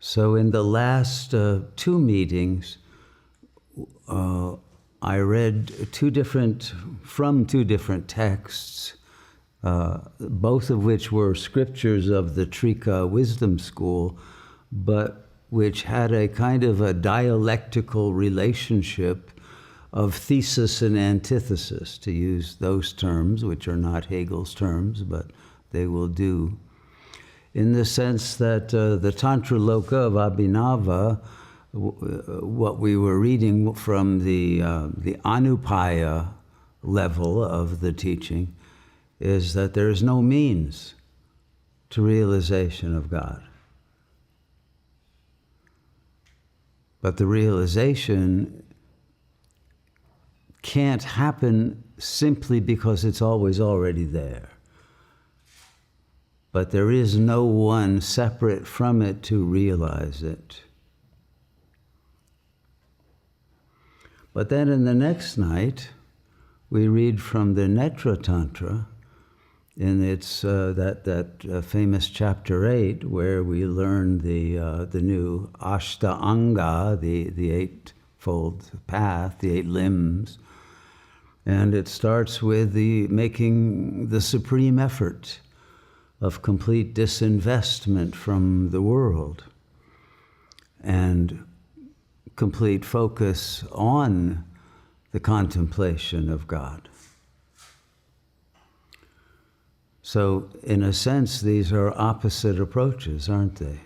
So in the last two meetings, I read from two different texts, both of which were scriptures of the Trika wisdom school, but which had a kind of a dialectical relationship of thesis and antithesis, to use those terms, which are not Hegel's terms, but they will do, in the sense that the Tantra Loka of Abhinava, what we were reading from the Anupaya level of the teaching, is that there is no means to realization of God. But the realization can't happen simply because it's always already there. But there is no one separate from it to realize it. But then in the next night, we read from the Netra Tantra, in its that famous chapter 8, where we learn the new Ashtanga, the eightfold path, the 8 limbs, and it starts with making the supreme effort of complete disinvestment from the world and complete focus on the contemplation of God. So, in a sense, these are opposite approaches, aren't they?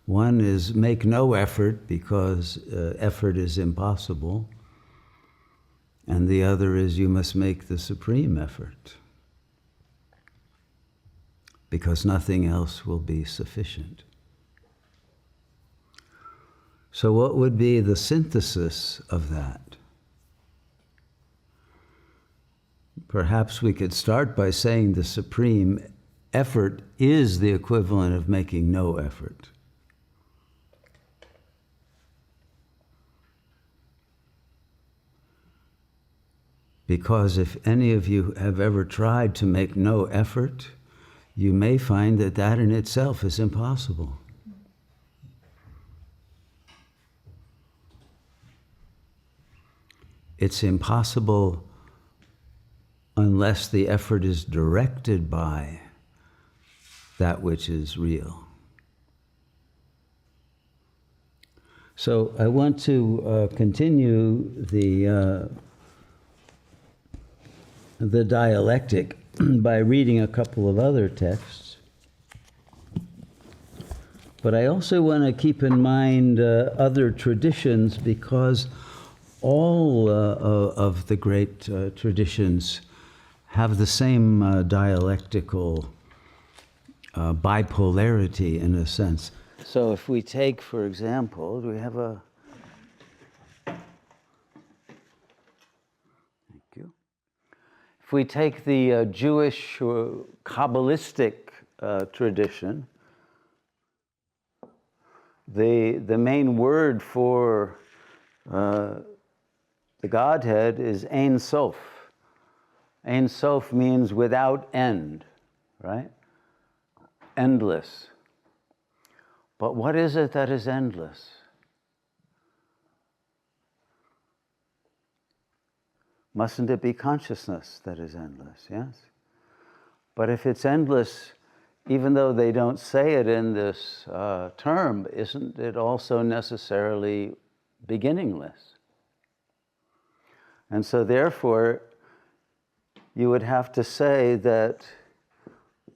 One is make no effort because effort is impossible, and the other is you must make the supreme effort because nothing else will be sufficient. So what would be the synthesis of that? Perhaps we could start by saying the supreme effort is the equivalent of making no effort. Because if any of you have ever tried to make no effort, you may find that that in itself is impossible. It's impossible unless the effort is directed by that which is real. So I want to continue the dialectic by reading a couple of other texts. But I also want to keep in mind other traditions, because all of the great traditions have the same dialectical bipolarity, in a sense. So if we take, for example, we have a... Thank you. If we take the Jewish Kabbalistic tradition, the main word for the Godhead is Ein Sof. Ein Sof means without end, right? Endless. But what is it that is endless? Mustn't it be consciousness that is endless, yes? But if it's endless, even though they don't say it in this term, isn't it also necessarily beginningless? And so therefore, you would have to say that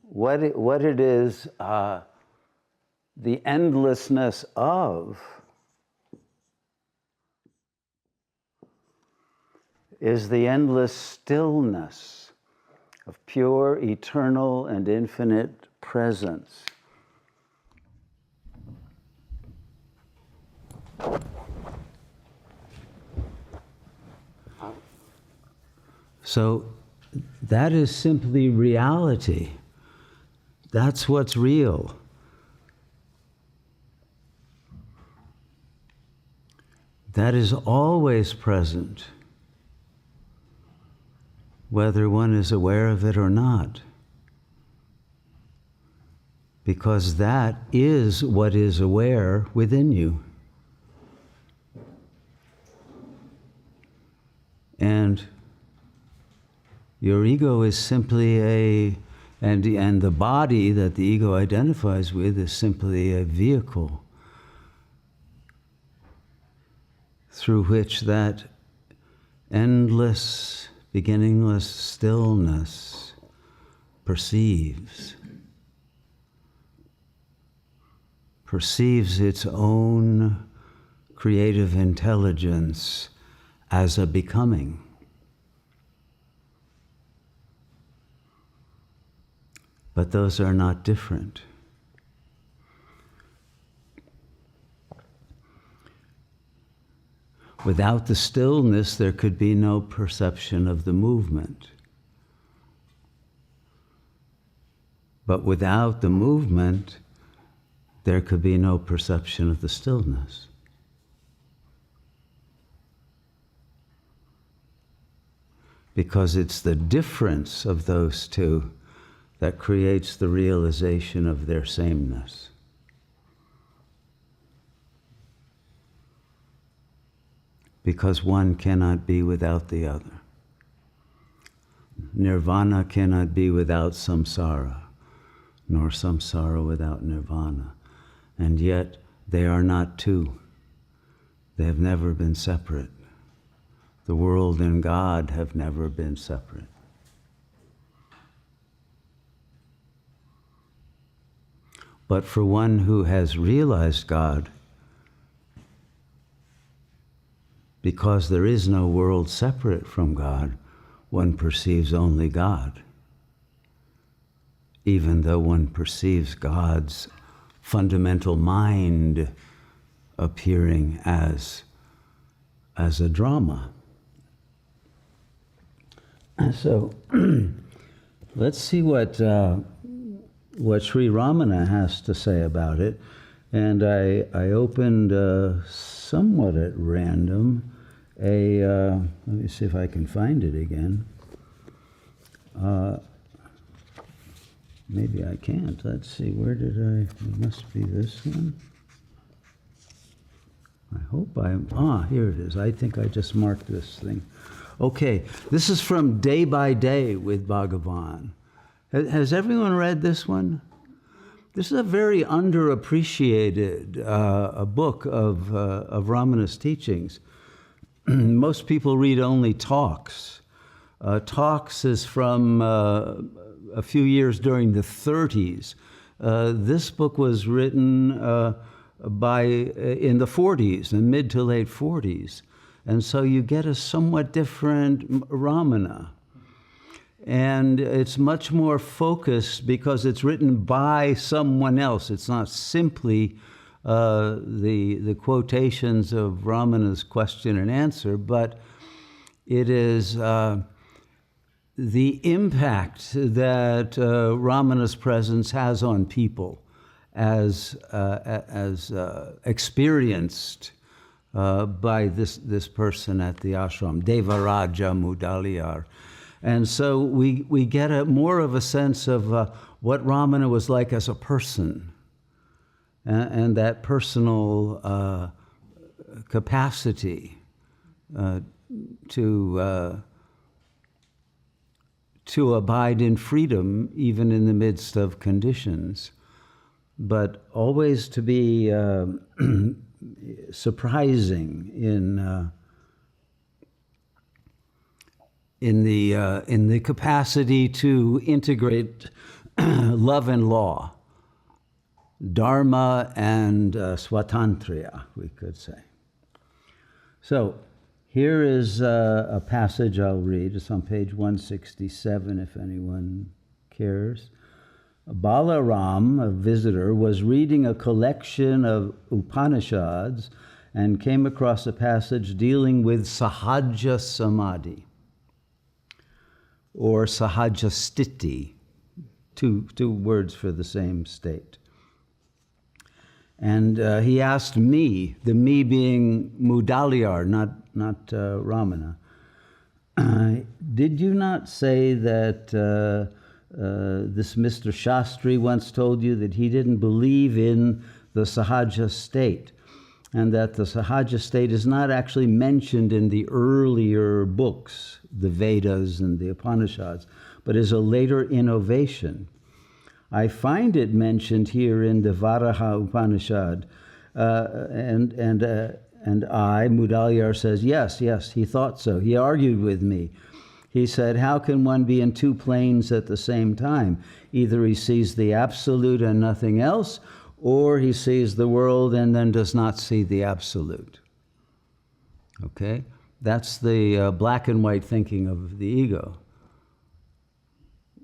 what it is, the endlessness of, is the endless stillness of pure, eternal, and infinite presence. So that is simply reality. That's what's real. That is always present, whether one is aware of it or not. because that is what is aware within you. And your ego is simply and the body that the ego identifies with is simply a vehicle through which that endless, beginningless stillness perceives its own creative intelligence as a becoming. But those are not different. Without the stillness, there could be no perception of the movement. But without the movement, there could be no perception of the stillness. Because it's the difference of those two that creates the realization of their sameness. Because one cannot be without the other. Nirvana cannot be without samsara, nor samsara without nirvana. And yet, they are not two. They have never been separate. The world and God have never been separate. But for one who has realized God, because there is no world separate from God, one perceives only God, even though one perceives God's fundamental mind appearing as a drama. So let's see what Sri Ramana has to say about it. And I opened somewhat at random let me see if I can find it again. Maybe I can't. Let's see, where did it must be this one. I hope here it is. I think I just marked this thing. Okay, this is from Day by Day with Bhagavan. Has everyone read this one? This is a very underappreciated a book of Ramana's teachings. Most people read only talks. Talks is from a few years during the 30s. This book was written in the 40s, the mid to late 40s. And so you get a somewhat different Ramana. And it's much more focused because it's written by someone else. It's not simply the quotations of Ramana's question and answer, but it is the impact that Ramana's presence has on people as experienced by this person at the ashram, Devaraja Mudaliar. And so we get more of a sense of what Ramana was like as a person, and that personal capacity to abide in freedom even in the midst of conditions, but always to be surprising in the capacity to integrate love and law, dharma and swatantriya, we could say. So here is a passage I'll read. It's on page 167 if anyone cares. Balaram, a visitor, was reading a collection of Upanishads and came across a passage dealing with sahaja samadhi, or sahaja sthiti, two words for the same state. And he asked me, the me being Mudaliar, not Ramana, did you not say that this Mr. Shastri once told you that he didn't believe in the Sahaja state, and that the Sahaja state is not actually mentioned in the earlier books, the Vedas and the Upanishads, but is a later innovation. I find it mentioned here in the Varaha Upanishad, and Mudalyar says, yes, he thought so. He argued with me. He said, how can one be in two planes at the same time? Either he sees the absolute and nothing else, or he sees the world and then does not see the absolute. Okay? That's the black and white thinking of the ego,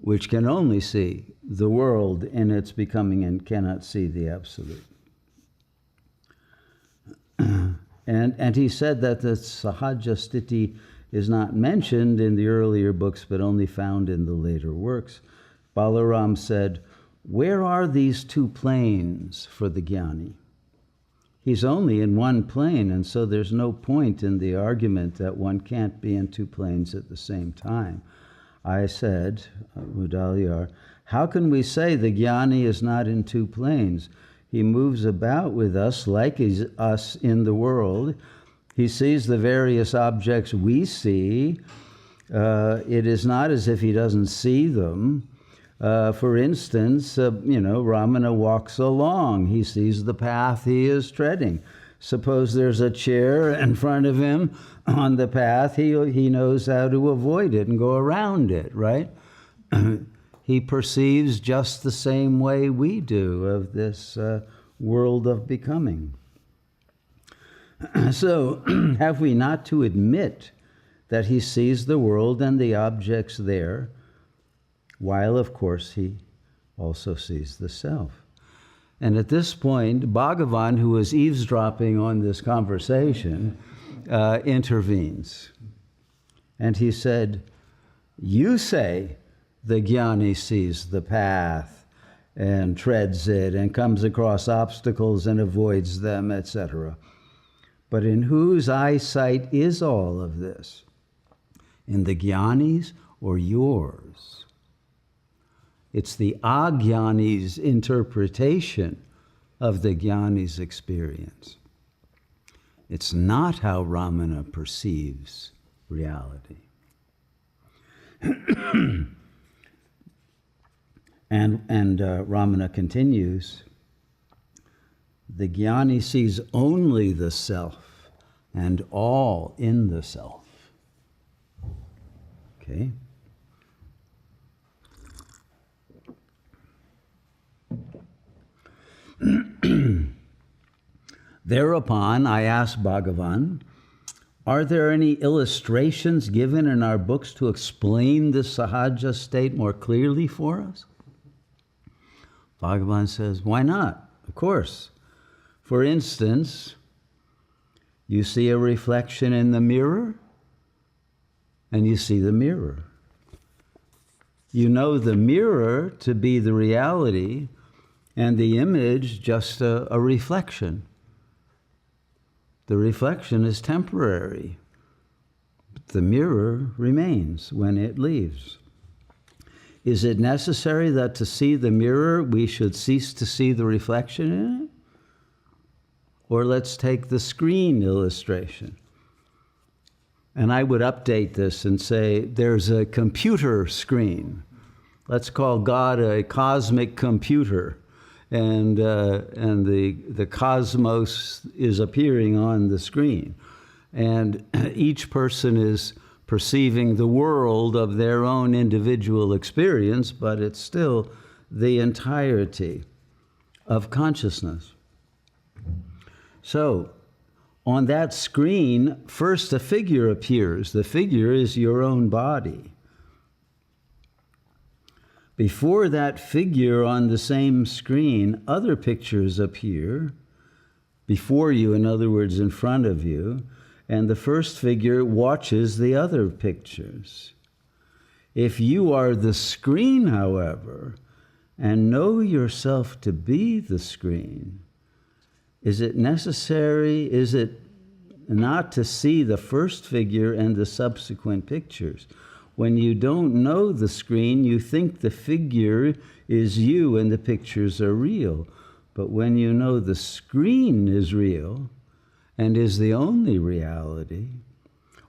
which can only see the world in its becoming and cannot see the absolute. And he said that the Sahaja Sthiti is not mentioned in the earlier books, but only found in the later works. Balaram said, where are these two planes for the jnani? He's only in one plane, and so there's no point in the argument that one can't be in two planes at the same time. I said, Mudalyar, how can we say the jnani is not in two planes? He moves about with us like he's us in the world. He sees the various objects we see. It is not as if he doesn't see them. For instance, Ramana walks along. He sees the path he is treading. Suppose there's a chair in front of him on the path, he knows how to avoid it and go around it, right? He perceives just the same way we do of this world of becoming. So have we not to admit that he sees the world and the objects there, while, of course, he also sees the self? And at this point, Bhagavan, who was eavesdropping on this conversation, intervenes. And he said, you say the jnani sees the path and treads it and comes across obstacles and avoids them, etc. But in whose eyesight is all of this? In the jnani's or yours? It's the ajnani's interpretation of the jnani's experience. It's not how Ramana perceives reality. And Ramana continues, the jnani sees only the self and all in the self. Okay? Thereupon, I asked Bhagavan, are there any illustrations given in our books to explain the Sahaja state more clearly for us? Bhagavan says, why not? Of course. For instance, you see a reflection in the mirror, and you see the mirror. You know the mirror to be the reality, and the image just a reflection. The reflection is temporary, but the mirror remains when it leaves. Is it necessary that to see the mirror, we should cease to see the reflection in it? Or let's take the screen illustration. And I would update this and say, there's a computer screen. Let's call God a cosmic computer. And the cosmos is appearing on the screen. And each person is perceiving the world of their own individual experience, but it's still the entirety of consciousness. So, on that screen, first a figure appears. The figure is your own body. Before that figure on the same screen, other pictures appear before you, in other words, in front of you, and the first figure watches the other pictures. If you are the screen, however, and know yourself to be the screen, is it necessary, is it not to see the first figure and the subsequent pictures? when you don't know the screen, you think the figure is you and the pictures are real. But when you know the screen is real and is the only reality,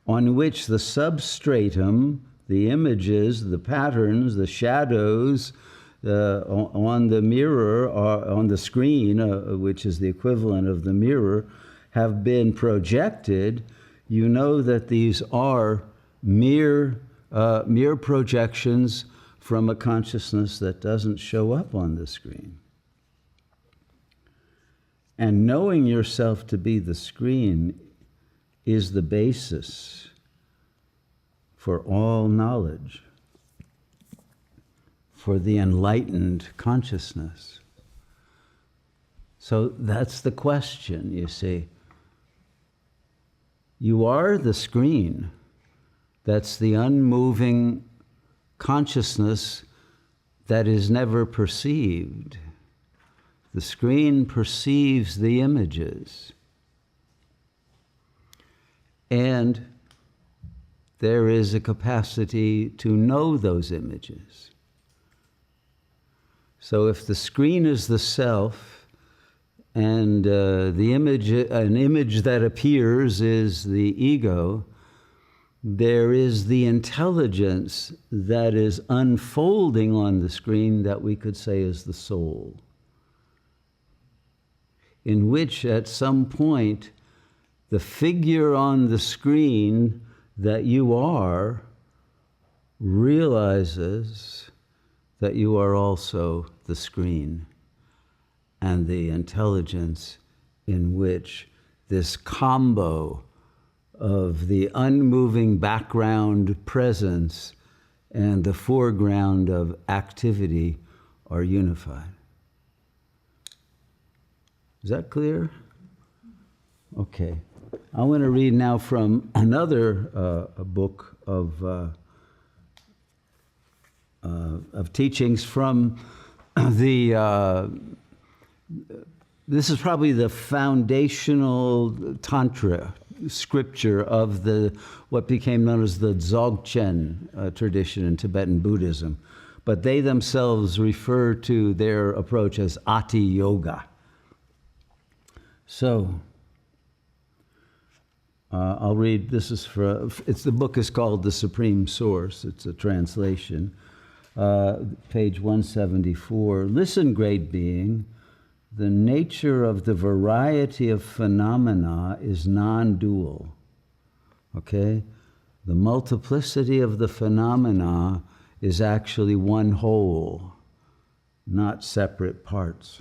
on which the substratum, the images, the patterns, the shadows on the mirror, or on the screen, which is the equivalent of the mirror, have been projected, you know that these are mere projections from a consciousness that doesn't show up on the screen. And knowing yourself to be the screen is the basis for all knowledge, for the enlightened consciousness. So that's the question, you see. You are the screen. That's the unmoving consciousness that is never perceived. The screen perceives the images. And there is a capacity to know those images. So if the screen is the self, and the image, an image that appears is the ego, there is the intelligence that is unfolding on the screen that we could say is the soul, in which at some point the figure on the screen that you are realizes that you are also the screen, and the intelligence in which this combo of the unmoving background presence and the foreground of activity are unified. Is that clear? Okay. I want to read now from another book of teachings from the this is probably the foundational Tantra scripture of the what became known as the Dzogchen tradition in Tibetan Buddhism. But they themselves refer to their approach as Ati Yoga. So, I'll read, this is the book is called The Supreme Source. It's a translation. Page 174. Listen, great being. The nature of the variety of phenomena is non-dual. Okay? The multiplicity of the phenomena is actually one whole, not separate parts.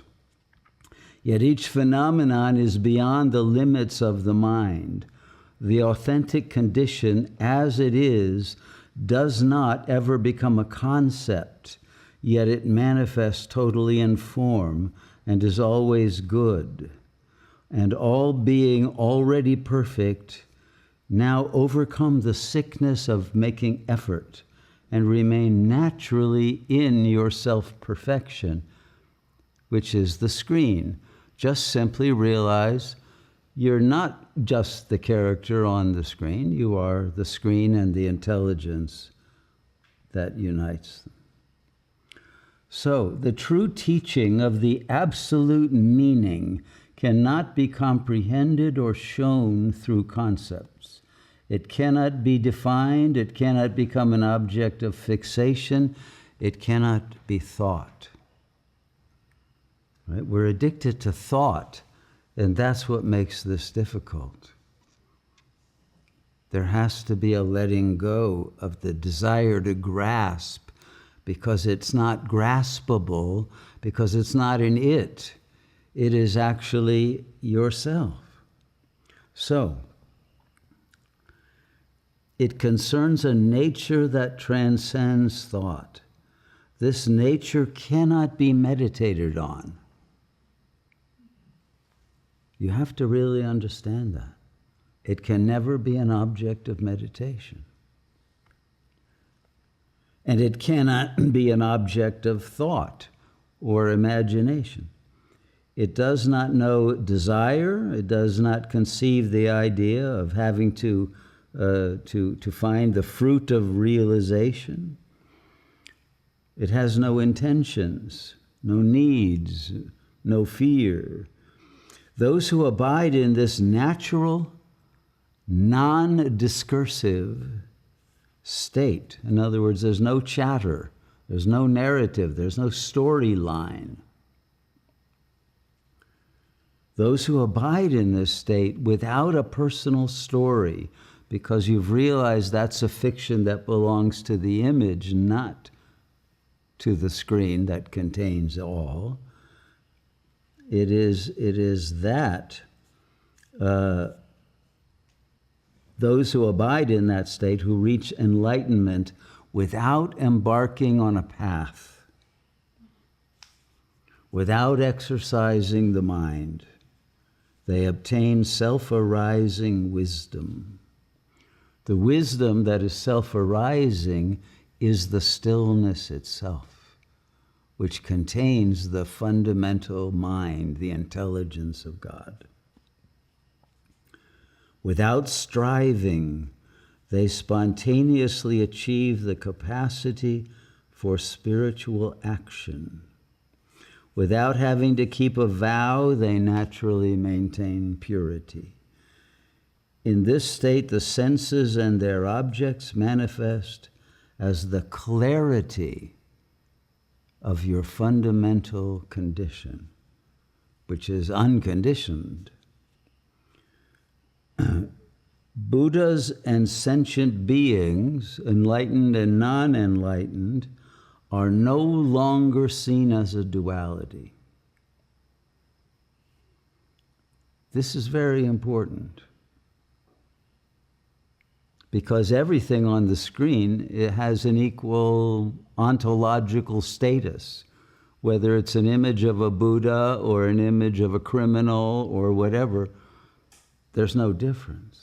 Yet each phenomenon is beyond the limits of the mind. The authentic condition as it is does not ever become a concept, yet it manifests totally in form and is always good. And all being already perfect, now overcome the sickness of making effort and remain naturally in your self-perfection, which is the screen. Just simply realize you're not just the character on the screen, you are the screen and the intelligence that unites them. So, the true teaching of the absolute meaning cannot be comprehended or shown through concepts. It cannot be defined, it cannot become an object of fixation, it cannot be thought. Right? We're addicted to thought, and that's what makes this difficult. There has to be a letting go of the desire to grasp, because it's not graspable, because it's not in it. It is actually yourself. So, it concerns a nature that transcends thought. This nature cannot be meditated on. You have to really understand that. It can never be an object of meditation. And it cannot be an object of thought or imagination. It does not know desire. It does not conceive the idea of having to to find the fruit of realization. It has no intentions, no needs, no fear. Those who abide in this natural, non-discursive state, in other words, there's no chatter, there's no narrative, there's no storyline. Those who abide in this state without a personal story, because you've realized that's a fiction that belongs to the image, not to the screen that contains all. It is that those who abide in that state, who reach enlightenment without embarking on a path, without exercising the mind, they obtain self-arising wisdom. The wisdom that is self-arising is the stillness itself, which contains the fundamental mind, the intelligence of God. Without striving, they spontaneously achieve the capacity for spiritual action. Without having to keep a vow, they naturally maintain purity. In this state, the senses and their objects manifest as the clarity of your fundamental condition, which is unconditioned. Buddhas and sentient beings, enlightened and non-enlightened, are no longer seen as a duality. This is very important, because everything on the screen, it has an equal ontological status, whether it's an image of a Buddha or an image of a criminal or whatever. There's no difference.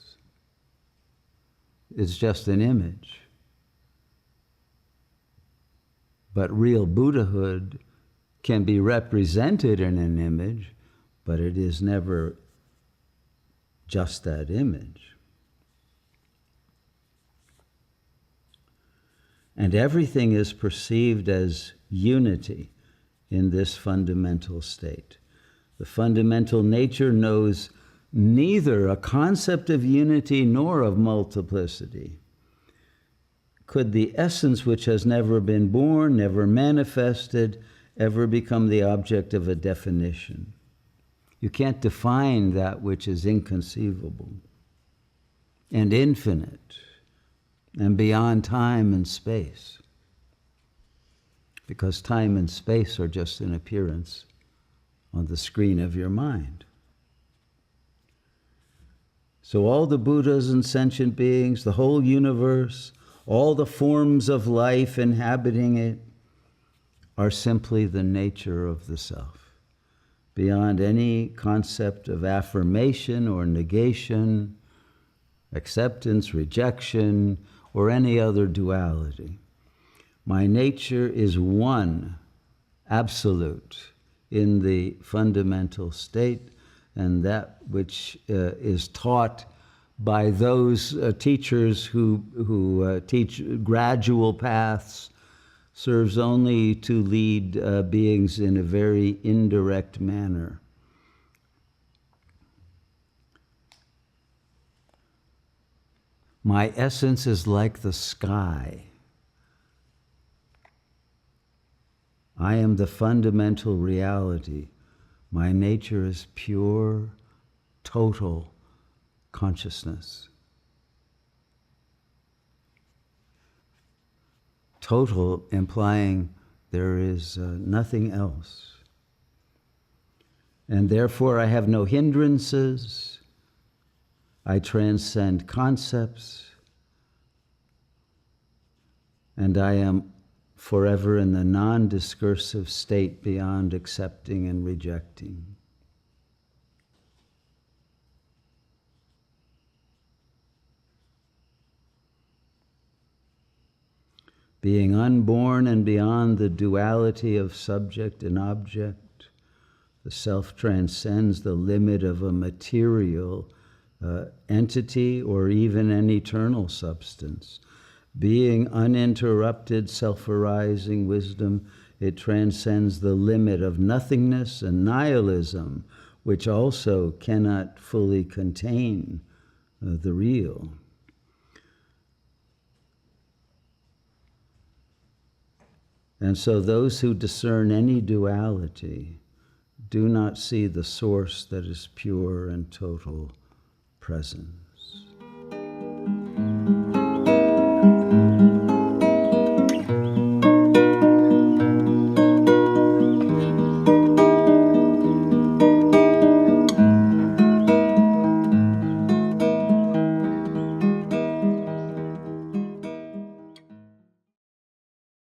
It's just an image. But real Buddhahood can be represented in an image, but it is never just that image. And everything is perceived as unity in this fundamental state. The fundamental nature knows neither a concept of unity nor of multiplicity. Could the essence which has never been born, never manifested, ever become the object of a definition? You can't define that which is inconceivable and infinite and beyond time and space, because time and space are just an appearance on the screen of your mind. So all the Buddhas and sentient beings, the whole universe, all the forms of life inhabiting it are simply the nature of the self, beyond any concept of affirmation or negation, acceptance, rejection, or any other duality. My nature is one, absolute, in the fundamental state, and that which is taught by those teachers who teach gradual paths serves only to lead beings in a very indirect manner. My essence is like the sky. I am the fundamental reality. My nature is pure, total consciousness. Total implying there is nothing else. And therefore I have no hindrances. I transcend concepts. And I am forever in the non-discursive state beyond accepting and rejecting. Being unborn and beyond the duality of subject and object, the self transcends the limit of a material entity or even an eternal substance. Being uninterrupted, self-arising wisdom, it transcends the limit of nothingness and nihilism, which also cannot fully contain the real. And so those who discern any duality do not see the source that is pure and total presence.